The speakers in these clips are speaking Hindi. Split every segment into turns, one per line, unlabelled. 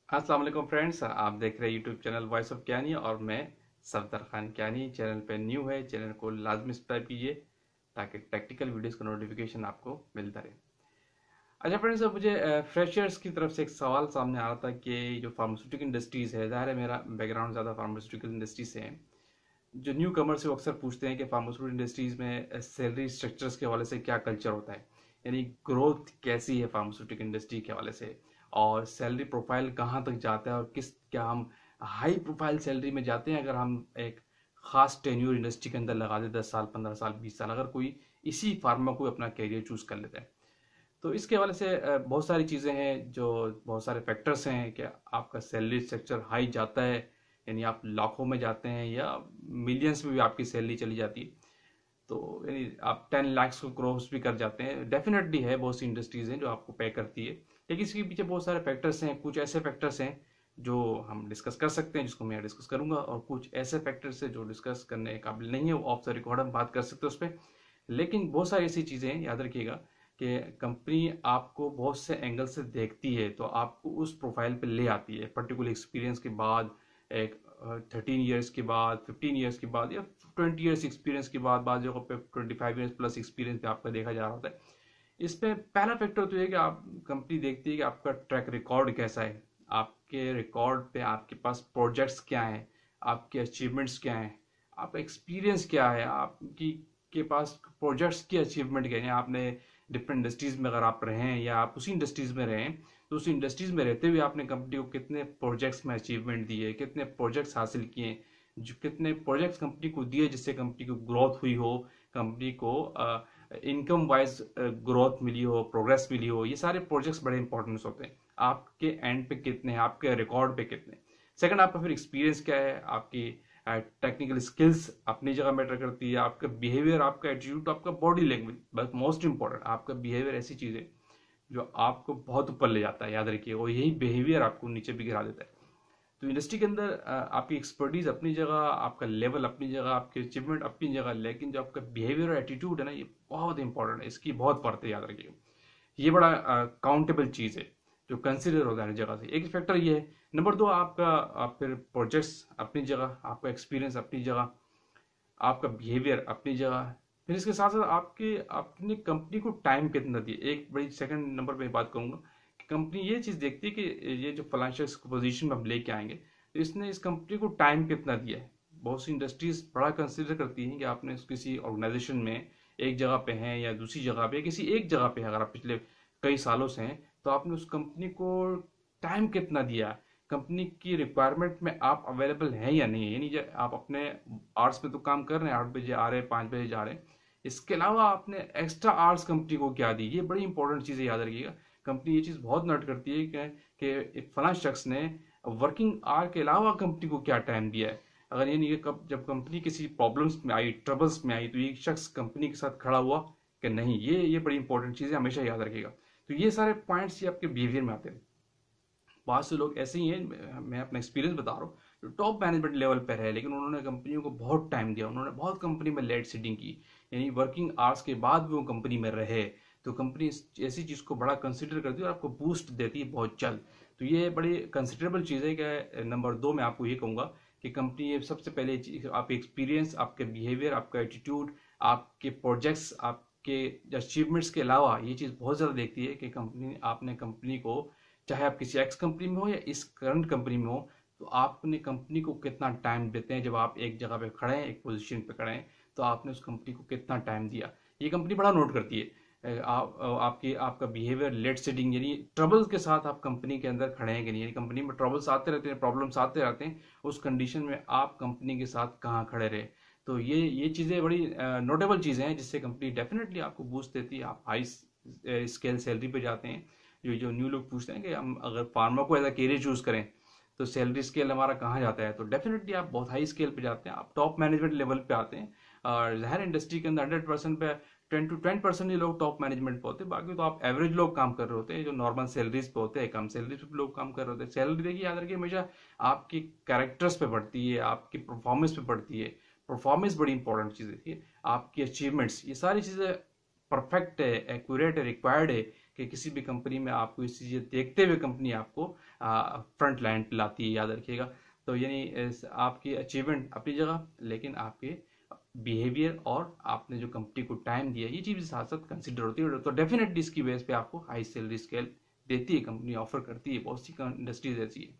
अस्सलाम वालेकुम फ्रेंड्स, आप देख रहे हैं YouTube channel voice of Kiyani और मैं सफदर खान कियानी। चैनल पे न्यू है, चैनल को लाजमी सब्सक्राइब कीजिए ताकि टेक्निकल वीडियोस का नोटिफिकेशन आपको मिलता रहे। अच्छा फ्रेंड्स, अब मुझे फ्रेशर्स की तरफ से एक सवाल सामने आ रहा था कि जो फार्मास्यूटिकल इंडस्ट्रीज़ है, ज़ाहिर है मेरा बैकग्राउंड ज़्यादा फार्मास्यूटिकल इंडस्ट्री से है। जो न्यू कमर से वो अक्सर पूछते हैं कि फार्मास्यूटिकल इंडस्ट्रीज़ में सैलरी स्ट्रक्चर्स के हवाले से क्या कल्चर होता है, यानी ग्रोथ कैसी है फार्मास्यूटिकल इंडस्ट्री के हवाले से, और सैलरी प्रोफाइल कहाँ तक जाता है, और क्या हम हाई प्रोफाइल सैलरी में जाते हैं अगर हम एक ख़ास टेन्यूर इंडस्ट्री के अंदर लगा दे 10 साल 15 साल 20 साल, अगर कोई इसी फार्मा को अपना कैरियर चूज़ कर लेता है। तो इसके हवाले से बहुत सारी चीज़ें हैं, जो बहुत सारे फैक्टर्स हैं कि आपका सैलरी स्ट्रक्चर हाई जाता है, यानी आप लाखों में जाते हैं या मिलियंस में भी आपकी सैलरी चली जाती है। तो यानी आप 10 लाख को क्रॉस भी कर जाते हैं। डेफिनेटली है, बहुत सी इंडस्ट्रीज़ हैं जो आपको पे करती है, लेकिन इसके पीछे बहुत सारे फैक्टर्स हैं। कुछ ऐसे फैक्टर्स हैं जो हम डिस्कस कर सकते हैं, जिसको मैं डिस्कस करूंगा, और कुछ ऐसे फैक्टर्स हैं जो डिस्कस करने के काबिल नहीं है, वो ऑफ द रिकॉर्ड हम बात कर सकते हैं उस पर। लेकिन बहुत सारी ऐसी चीज़ें हैं, याद रखिएगा कि कंपनी आपको बहुत से एंगल से देखती है, तो आपको उस प्रोफाइल पे ले आती है पर्टिकुलर एक्सपीरियंस के बाद, एक 13 ईयर्स के बाद, 15 ईयर्स के बाद, या 20 ईयर्स एक्सपीरियंस के बाद, बाद जगह पे 25 ईयर्स प्लस एक्सपीरियंस पे आपका देखा जा रहा होता है। इसमें पहला फैक्टर तो ये कि आप कंपनी देखती है कि आपका ट्रैक रिकॉर्ड कैसा है, आपके रिकॉर्ड पे आपके पास प्रोजेक्ट्स क्या हैं, आपके अचीवमेंट्स क्या हैं, आपका एक्सपीरियंस क्या है, आपकी के पास प्रोजेक्ट्स की अचीवमेंट क्या है। आपने डिफरेंट इंडस्ट्रीज में अगर आप रहे हैं या आप उसी इंडस्ट्रीज में रहे हैं, तो उसी इंडस्ट्रीज में रहते हुए आपने कंपनी को कितने प्रोजेक्ट्स में अचीवमेंट दिए, कितने प्रोजेक्ट्स हासिल किए, जो कितने प्रोजेक्ट्स कंपनी को दिए जिससे कंपनी को ग्रोथ हुई हो, कंपनी को इनकम वाइज ग्रोथ मिली हो, प्रोग्रेस मिली हो। ये सारे प्रोजेक्ट्स बड़े इंपॉर्टेंट होते हैं। आपके एंड पे कितने हैं, आपके रिकॉर्ड पे कितने। सेकंड, आपका फिर एक्सपीरियंस क्या है, आपकी टेक्निकल स्किल्स अपनी जगह मैटर करती है, आपका बिहेवियर, आपका एटीट्यूड, आपका बॉडी लैंग्वेज, बस मोस्ट इंपॉर्टेंट आपका बिहेवियर। ऐसी चीज़ है जो आपको बहुत ऊपर ले जाता है, याद रखिए, और यही बिहेवियर आपको नीचे भी गिरा देता है। तो इंडस्ट्री के अंदर आपकी एक्सपर्टीज अपनी जगह, आपका लेवल अपनी जगह, आपकी अचीवमेंट अपनी जगह, लेकिन जो आपका बिहेवियर और एटीट्यूड है ना, ये बहुत इंपॉर्टेंट है, इसकी बहुत परत है, याद रखिएगा। ये बड़ा काउंटेबल चीज़ है जो कंसिडर होता है हर जगह से। एक फैक्टर ये है। नंबर दो, आपका आप फिर प्रोजेक्ट्स अपनी जगह, आपका एक्सपीरियंस अपनी जगह, आपका बिहेवियर अपनी जगह। फिर इसके साथ साथ आपके अपनी कंपनी को टाइम कितना दिए। एक बड़ी सेकंड नंबर पे बात करूंगा कि कंपनी ये चीज़ देखती है कि ये जो फाइनेंशियल पोजीशन में हम लेके आएंगे, तो इसने इस कंपनी को टाइम कितना दिया है। बहुत सी इंडस्ट्रीज बड़ा कंसिडर करती हैं कि आपने किसी ऑर्गेनाइजेशन में एक जगह पे हैं या दूसरी जगह पे, किसी एक जगह पे अगर आप पिछले कई सालों से हैं, तो आपने उस कंपनी को टाइम कितना दिया, कंपनी की रिक्वायरमेंट में आप अवेलेबल हैं या नहीं है। यानी जब आप अपने आवर्स में तो काम कर रहे हैं, 8 बजे आ रहे हैं, 5 बजे जा रहे हैं, इसके अलावा आपने एक्स्ट्रा आवर्स कंपनी को क्या दी। ये बड़ी इंपॉर्टेंट चीज़ है, याद रखिएगा। कंपनी ये चीज़ बहुत नोट करती है कि फला शख्स ने वर्किंग आवर के अलावा कंपनी को क्या टाइम दिया है। अगर ये नहीं कि जब कंपनी किसी प्रॉब्लम्स में आई, ट्रबल्स में आई, तो ये शख्स कंपनी के साथ खड़ा हुआ कि नहीं। ये बड़ी इंपॉर्टेंट चीज़ है, हमेशा याद रखिएगा। तो ये सारे पॉइंट्स ये आपके बिहेवियर में आते हैं। बहुत से लोग ऐसे ही हैं, मैं अपना एक्सपीरियंस बता रहा हूँ, जो टॉप मैनेजमेंट लेवल पर है, लेकिन उन्होंने कंपनियों को बहुत टाइम दिया, उन्होंने बहुत कंपनी में लेट सीटिंग की, यानी वर्किंग आवर्स के बाद भी वो कंपनी में रहे। तो कंपनी ऐसी चीज़ को बड़ा कंसिडर करती है और आपको बूस्ट देती है बहुत जल्द। तो ये बड़ी कंसिडरेबल चीज़ है कि नंबर दो मैं आपको ये कहूँगा कि कंपनी ये सबसे पहले आपके एक्सपीरियंस, आपके बिहेवियर, आपका एटीट्यूड, आपके प्रोजेक्ट्स, आपके अचीवमेंट्स के अलावा ये चीज़ बहुत ज़्यादा देखती है कि कंपनी, आपने कंपनी को, चाहे आप किसी एक्स कंपनी में हो या इस करंट कंपनी में हो, तो आप अपनी कंपनी को कितना टाइम देते हैं। जब आप एक जगह पे खड़े हैं, एक पोजीशन पे खड़े हैं, तो आपने उस कंपनी को कितना टाइम दिया, ये कंपनी बड़ा नोट करती है। आपका बिहेवियर, लेट सेटिंग, यानी ट्रबल्स के साथ आप कंपनी के अंदर खड़े हैं कि नहीं, यानी कंपनी में ट्रबल्स आते रहते हैं, प्रॉब्लम्स आते रहते हैं, उस कंडीशन में आप कंपनी के साथ कहाँ खड़े रहे। तो ये चीज़ें बड़ी नोटेबल चीज़ें हैं जिससे कंपनी डेफिनेटली आपको बूस्ट देती है। आप हाई स्केल सैलरी पे जाते हैं। जो न्यू लोग पूछते हैं कि हम अगर फार्मा को एज अ कैरियर चूज करें तो सैलरी स्केल हमारा कहाँ जाता है, तो डेफिनेटली आप बहुत हाई स्केल पे जाते हैं, आप टॉप मैनेजमेंट लेवल पे आते हैं। और हर इंडस्ट्री के अंदर 100% पे 10 to 20% ही लोग टॉप मैनेजमेंट पे होते हैं, बाकी तो आप एवरेज लोग काम कर रहे होते हैं, जो नॉर्मल सैलरीज पे होते हैं, कम सैलरीज पे लोग काम कर रहे होते हैं। सैलरी देखिए, याद रखिए, हमेशा आपकी कैरेक्टर्स पे पड़ती है, आपकी परफॉर्मेंस पे पड़ती है। परफॉर्मेंस बड़ी इंपॉर्टेंट चीज़ है, आपकी अचीवमेंट्स, ये सारी चीज़ें परफेक्ट है, एक्यूरेट है, रिक्वायर्ड है कि किसी भी कंपनी में आपको इस चीज़ें देखते हुए कंपनी आपको फ्रंट लाइन लाती है, याद रखिएगा। तो यानी आपकी अचीवमेंट अपनी जगह, लेकिन आपके बिहेवियर और आपने जो कंपनी को टाइम दिया, ये चीज़ साथ साथ कंसिडर होती है। तो डेफिनेटली इसकी बेस पे आपको हाई सैलरी स्केल देती है कंपनी, ऑफर करती है, बहुत सी इंडस्ट्रीज ऐसी है।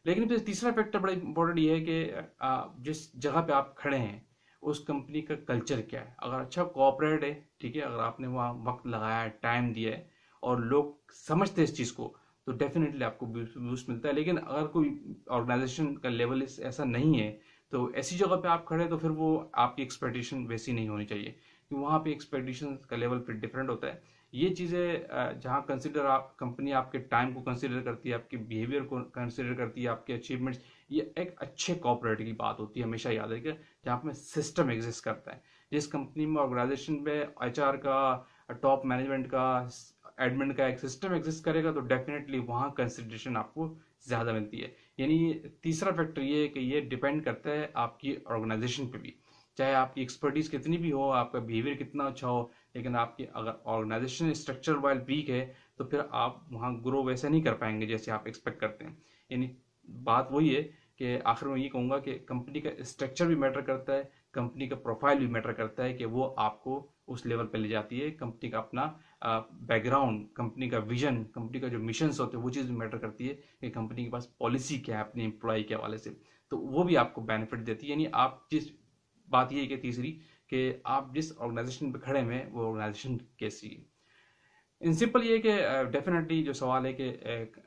लेकिन फिर तीसरा फैक्टर बड़ा इंपॉर्टेंट ये है कि जिस जगह पे आप खड़े हैं उस कंपनी का कल्चर क्या है। अगर अच्छा कोऑपरेट है, ठीक है, अगर आपने वहाँ वक्त लगाया है, टाइम दिया है और लोग समझते हैं इस चीज़ को, तो डेफिनेटली आपको बूस्ट मिलता है। लेकिन अगर कोई ऑर्गेनाइजेशन का लेवल ऐसा नहीं है, तो ऐसी जगह पे आप खड़े तो फिर वो आपकी एक्सपेक्टेशन वैसी नहीं होनी चाहिए, क्योंकि वहाँ पे एक्सपेक्टेशन का लेवल फिर डिफरेंट होता है। ये चीज़ें जहाँ कंसिडर आप कंपनी आपके टाइम को कंसिडर करती है, आपके बिहेवियर को कंसिडर करती है, आपके अचीवमेंट्स, ये एक अच्छे कॉर्पोरेट की बात होती है, हमेशा याद रखिए। जहाँ पे सिस्टम एग्जिस्ट करता है, जिस कंपनी में ऑर्गेनाइजेशन में एचआर का, टॉप मैनेजमेंट का, एडमिन का एक सिस्टम एग्जिस्ट करेगा, तो डेफिनेटली वहाँ कंसिडरेशन आपको ज़्यादा मिलती है। यानी तीसरा फैक्टर ये है कि ये डिपेंड करता है आपकी ऑर्गेनाइजेशन पे भी। चाहे आपकी एक्सपर्टीज कितनी भी हो, आपका बिहेवियर कितना अच्छा हो, लेकिन आपकी अगर ऑर्गेनाइजेशन स्ट्रक्चर वाइल वीक है, तो फिर आप वहाँ ग्रो वैसे नहीं कर पाएंगे जैसे आप एक्सपेक्ट करते हैं। यानी बात वही है कि आखिर में ये कहूँगा कि कंपनी का स्ट्रक्चर भी मैटर करता है, कंपनी का प्रोफाइल भी मैटर करता है कि वो आपको उस लेवल पे ले जाती है। कंपनी का अपना बैकग्राउंड, कंपनी का विजन, कंपनी का जो मिशंस होते हैं, वो चीज़ भी मैटर करती है कि कंपनी के पास पॉलिसी क्या है अपने एम्प्लॉय के हवाले से, तो वो भी आपको बेनिफिट देती है। यानी आप जिस बात ये है कि तीसरी, कि आप जिस ऑर्गेनाइजेशन पे खड़े हैं वो ऑर्गेनाइजेशन कैसी है। इन सिंपल ये कि डेफिनेटली जो सवाल है कि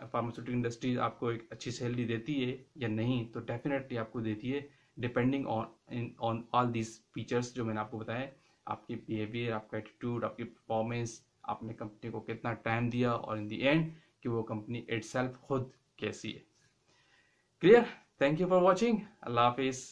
फार्मास्यूटिकल इंडस्ट्री आपको एक अच्छी सैलरी देती है या नहीं, तो डेफिनेटली आपको देती है, depending on all these features जो मैंने आपको बताया। आपकी बिहेवियर, आपका एटीट्यूड, आपकी परफॉर्मेंस, आपने कंपनी को कितना टाइम दिया, और इन द एंड कि वो कंपनी इटसेल्फ खुद कैसी है। Clear? Thank you for watching. अल्लाह हाफिज़।